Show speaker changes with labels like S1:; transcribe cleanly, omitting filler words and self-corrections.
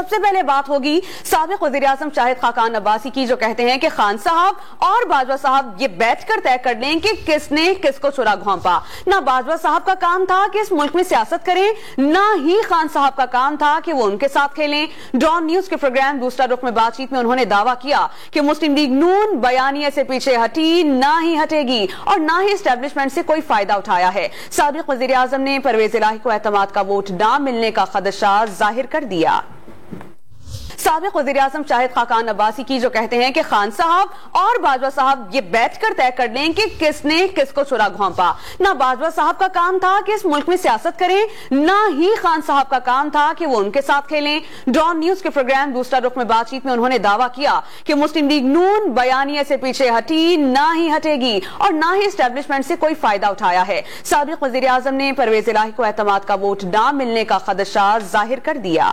S1: سب سے پہلے بات ہوگی سابق وزیر اعظم شاہد خاقان عباسی کی، جو کہتے ہیں کہ خان صاحب اور باجوہ صاحب یہ بیٹھ کر طے کر لیں کہ کس نے کس کو چھرا گھونپا۔ نہ باجوہ صاحب کا کام تھا کہ اس ملک میں سیاست کریں، نہ ہی خان صاحب کا کام تھا کہ وہ ان کے ساتھ کھیلیں۔ ڈان نیوز کے پروگرام دوسرا رخ میں بات چیت میں انہوں نے دعویٰ کیا کہ مسلم لیگ نون بیانیے سے پیچھے ہٹی، نہ ہی ہٹے گی اور نہ ہی اسٹیبلشمنٹ سے کوئی فائدہ اٹھایا ہے۔ سابق وزیر اعظم نے پرویز الہی کو اعتماد کا ووٹ نہ ملنے کا خدشہ ظاہر کر دیا۔ سابق وزیر اعظم شاہد خاقان عباسی کی، جو کہتے ہیں کہ خان صاحب اور باجوہ صاحب یہ بیٹھ کر طے کر لیں کہ کس نے کس کو چھرا گھونپا۔ نہ باجوہ صاحب کا کام تھا کہ اس ملک میں سیاست کریں، نہ ہی خان صاحب کا کام تھا کہ وہ ان کے ساتھ کھیلیں۔ ڈان نیوز کے پروگرام دوسرا رخ میں بات چیت میں انہوں نے دعویٰ کیا کہ مسلم لیگ نون بیانیے سے پیچھے ہٹی، نہ ہی ہٹے گی اور نہ ہی اسٹیبلشمنٹ سے کوئی فائدہ اٹھایا ہے۔ سابق وزیر اعظم نے پرویز الہی کو اعتماد کا ووٹ نہ ملنے کا خدشہ ظاہر کر دیا۔